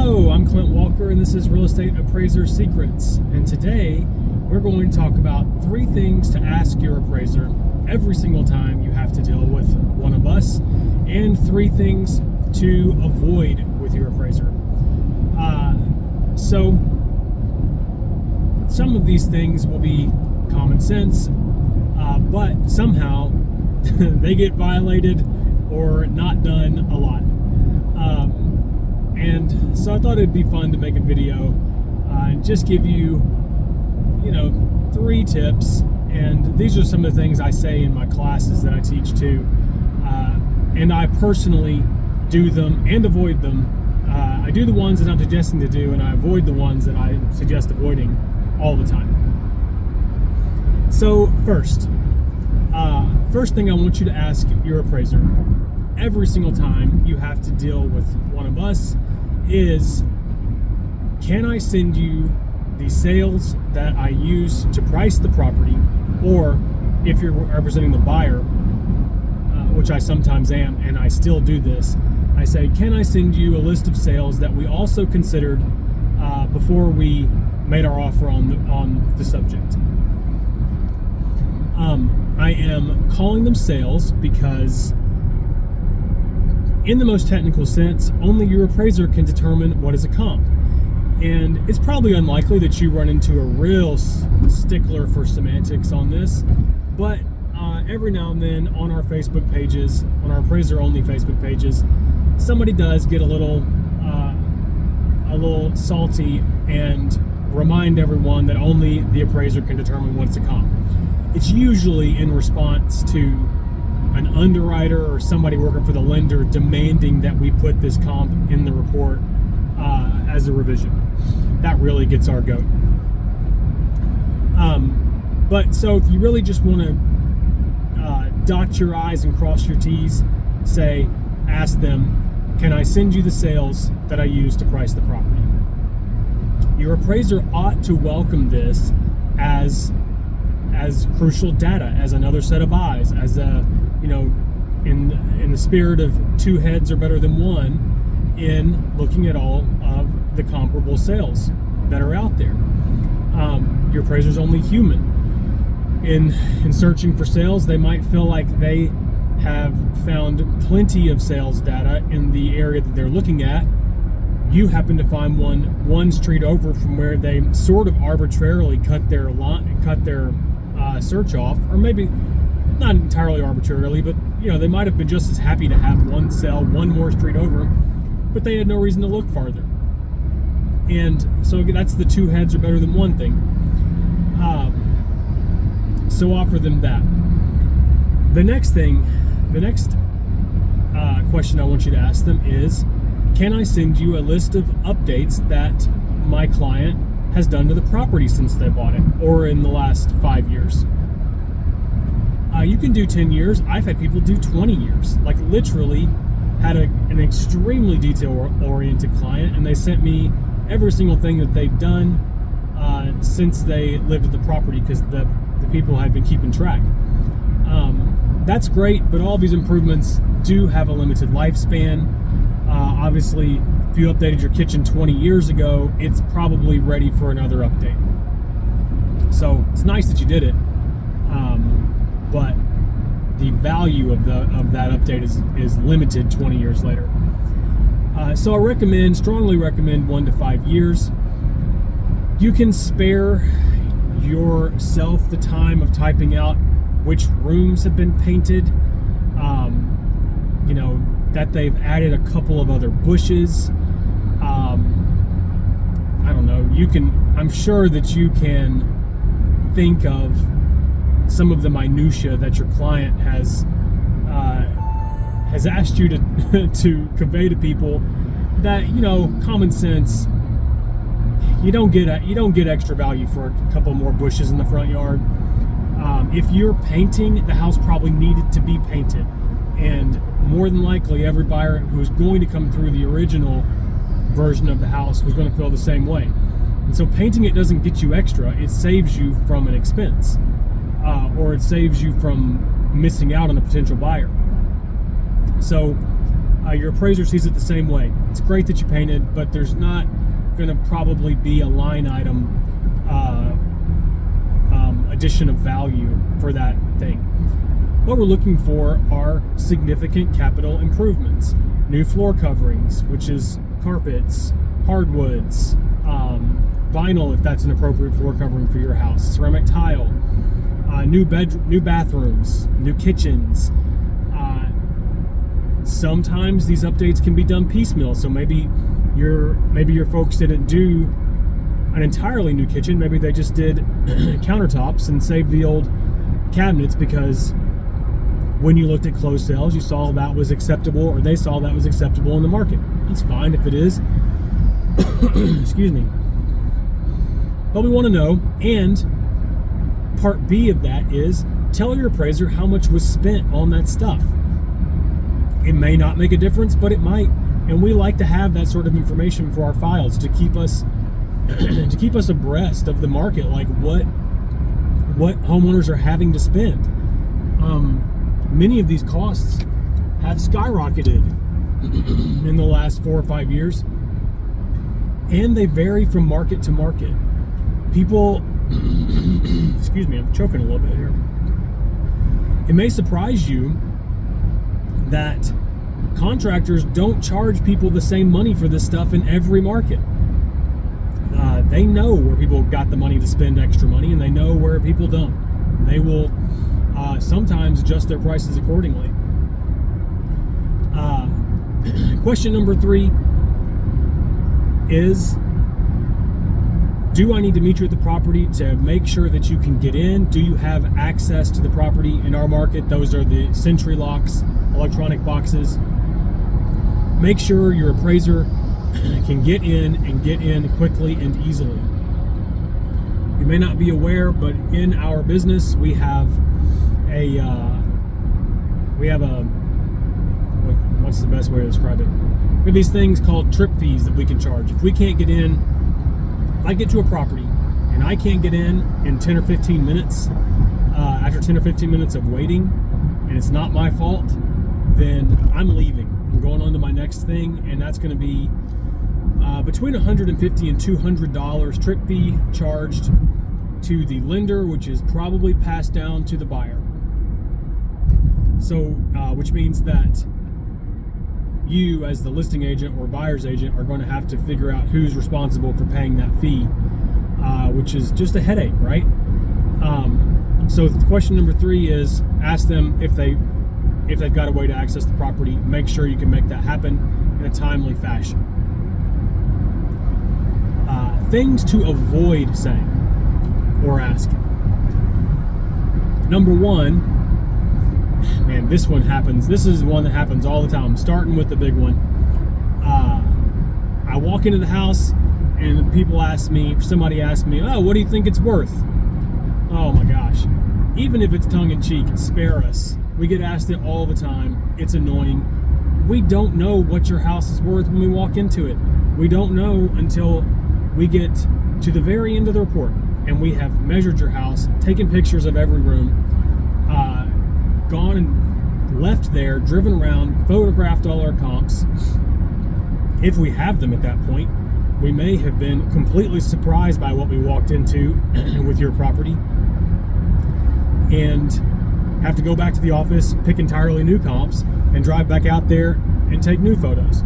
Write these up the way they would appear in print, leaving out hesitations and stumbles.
Hello, I'm Clint Walker, and this is Real Estate Appraiser Secrets. And today, we're going to talk about 3 things to ask your appraiser every single time you have to deal with one of us, and 3 things to avoid with your appraiser. So, some of these things will be common sense, but somehow they get violated or not done a lot. And so I thought it'd be fun to make a video and just give you, 3 tips. And these are some of the things I say in my classes that I teach too. And I personally do them and avoid them. I do the ones that I'm suggesting to do, and I avoid the ones that I suggest avoiding all the time. So first thing I want you to ask your appraiser every single time you have to deal with one of us is, can I send you the sales that I use to price the property? Or if you're representing the buyer, which I sometimes am, and I still do this, I say, can I send you a list of sales that we also considered before we made our offer on the subject? I am calling them sales because in the most technical sense, only your appraiser can determine what is a comp. And it's probably unlikely that you run into a real stickler for semantics on this, but every now and then on our Facebook pages, on our appraiser-only Facebook pages, somebody does get a little salty and remind everyone that only the appraiser can determine what's a comp. It's usually in response to an underwriter or somebody working for the lender demanding that we put this comp in the report as a revision. That really gets our goat. But so if you really just want to dot your I's and cross your T's, ask them, can I send you the sales that I use to price the property? Your appraiser ought to welcome this as crucial data, as another set of eyes, as a, in the spirit of 2 heads are better than 1 in looking at all of the comparable sales that are out there. Your appraiser's only human. In searching for sales, they might feel like they have found plenty of sales data in the area that they're looking at. You happen to find one street over from where they sort of arbitrarily cut their search off, or maybe not entirely arbitrarily, but they might have been just as happy to have one sell one more street over, but they had no reason to look farther. And so that's the 2 heads are better than 1 thing. So offer them that. The next question I want you to ask them is, can I send you a list of updates that my client has done to the property since they bought it, or in the last 5 years? You can do 10 years. I've had people do 20 years. Like literally had an extremely detail-oriented client, and they sent me every single thing that they've done since they lived at the property, because the people had been keeping track. That's great, but all these improvements do have a limited lifespan. Obviously, if you updated your kitchen 20 years ago, it's probably ready for another update. So it's nice that you did it, but the value of that update is limited 20 years later. So I strongly recommend 1 to 5 years. You can spare yourself the time of typing out which rooms have been painted, that they've added a couple of other bushes. I don't know. I'm sure that you can think of some of the minutia that your client has asked you to to convey to people. That common sense. You don't get extra value for a couple more bushes in the front yard. If you're painting, the house probably needed to be painted, and more than likely every buyer who's going to come through the original version of the house was going to feel the same way. And so painting it doesn't get you extra, it saves you from an expense, or it saves you from missing out on a potential buyer. So Your appraiser sees it the same way. It's great that you painted, but there's not going to probably be a line item addition of value for that thing. What we're looking for are significant capital improvements. New floor coverings, which is carpets, hardwoods, vinyl if that's an appropriate floor covering for your house, ceramic tile, new bathrooms, new kitchens. Sometimes these updates can be done piecemeal, so maybe your folks didn't do an entirely new kitchen. Maybe they just did countertops and saved the old cabinets because when you looked at closed sales, you saw that was acceptable, or they saw that was acceptable in the market. That's fine if it is. Excuse me. But we want to know, and part B of that is tell your appraiser how much was spent on that stuff. It may not make a difference, but it might. And we like to have that sort of information for our files to keep us abreast of the market, like what homeowners are having to spend. Many of these costs have skyrocketed in the last 4 or 5 years, and they vary from market to market. People, excuse me, I'm choking a little bit here. It may surprise you that contractors don't charge people the same money for this stuff in every market. They know where people got the money to spend extra money, and they know where people don't. They will sometimes adjust their prices accordingly. Question number 3 is, do I need to meet you at the property to make sure that you can get in? Do you have access to the property? In our market, those are the Sentry locks, electronic boxes. Make sure your appraiser can get in quickly and easily. You may not be aware, but in our business we have a what's the best way to describe it? We have these things called trip fees that we can charge. If we can't get in, if I get to a property and I can't get in 10 or 15 minutes, after 10 or 15 minutes of waiting, and it's not my fault, then I'm leaving. I'm going on to my next thing, and that's going to be between $150 and $200 trip fee charged to the lender, which is probably passed down to the buyer. So, which means that you, as the listing agent or buyer's agent, are going to have to figure out who's responsible for paying that fee, which is just a headache, right? So question number 3 is, ask them if they've got a way to access the property. Make sure you can make that happen in a timely fashion. Things to avoid saying or asking. Number 1, man, this one happens. This is one that happens all the time. I'm starting with the big one. I walk into the house and somebody asks me, oh, what do you think it's worth? Oh my gosh. Even if it's tongue-in-cheek, spare us. We get asked it all the time. It's annoying. We don't know what your house is worth when we walk into it. We don't know until we get to the very end of the report and we have measured your house, taken pictures of every room, gone and left there, driven around, photographed all our comps. If we have them at that point, we may have been completely surprised by what we walked into with your property and have to go back to the office, pick entirely new comps, and drive back out there and take new photos.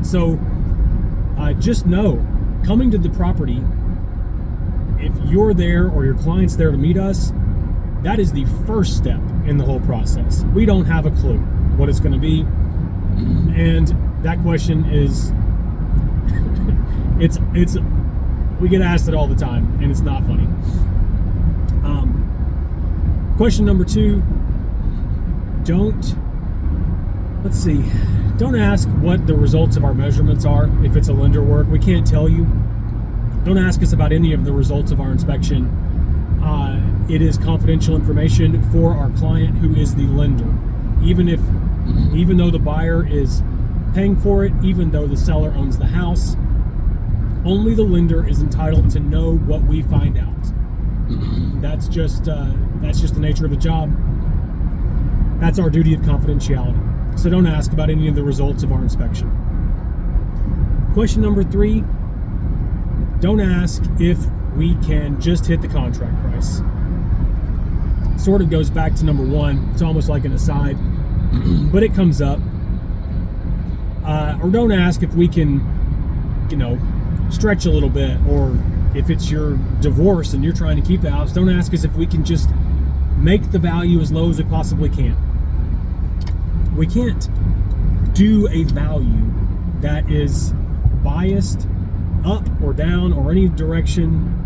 So just know, coming to the property, if you're there or your client's there to meet us, that is the first step in the whole process. We don't have a clue what it's going to be, and that question is it's we get asked it all the time, and it's not funny. Question number 2, don't ask what the results of our measurements are. If it's a lender work, we can't tell you. Don't ask us about any of the results of our inspection. It is confidential information for our client, who is the lender. Even though the buyer is paying for it, even though the seller owns the house, only the lender is entitled to know what we find out. That's just the nature of the job. That's our duty of confidentiality. So don't ask about any of the results of our inspection. Question number 3, don't ask if we can just hit the contract price. Sort of goes back to number 1. It's almost like an aside, but it comes up. Or don't ask if we can, stretch a little bit, or if it's your divorce and you're trying to keep the house, don't ask us if we can just make the value as low as we possibly can. We can't do a value that is biased up or down or any direction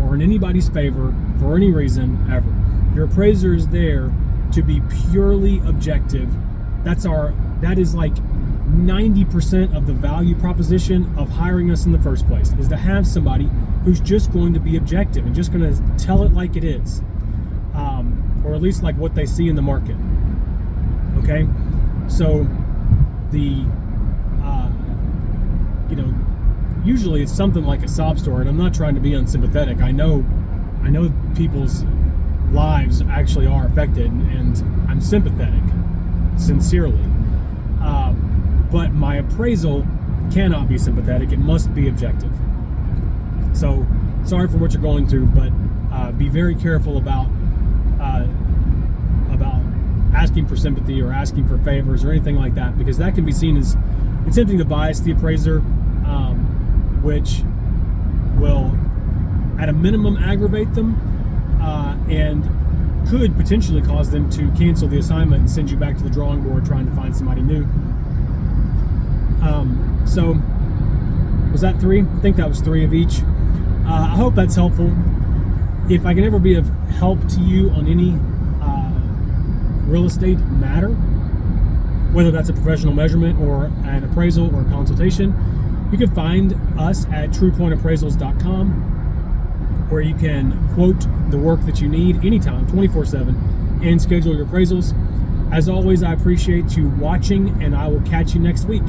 or in anybody's favor for any reason ever. Your appraiser is there to be purely objective. That is like 90% of the value proposition of hiring us in the first place, is to have somebody who's just going to be objective and just going to tell it like it is, or at least like what they see in the market. Okay, so usually it's something like a sob story, and I'm not trying to be unsympathetic. I know people's lives actually are affected, and I'm sympathetic, sincerely. But my appraisal cannot be sympathetic. It must be objective. So sorry for what you're going through, but be very careful about asking for sympathy or asking for favors or anything like that, because that can be seen as attempting to bias the appraiser, which will at a minimum aggravate them and could potentially cause them to cancel the assignment and send you back to the drawing board trying to find somebody new. So was that 3? I think that was 3 of each. I hope that's helpful. If I can ever be of help to you on any real estate matter, whether that's a professional measurement or an appraisal or a consultation, you can find us at truepointappraisals.com, where you can quote the work that you need anytime, 24/7, and schedule your appraisals. As always, I appreciate you watching, and I will catch you next week.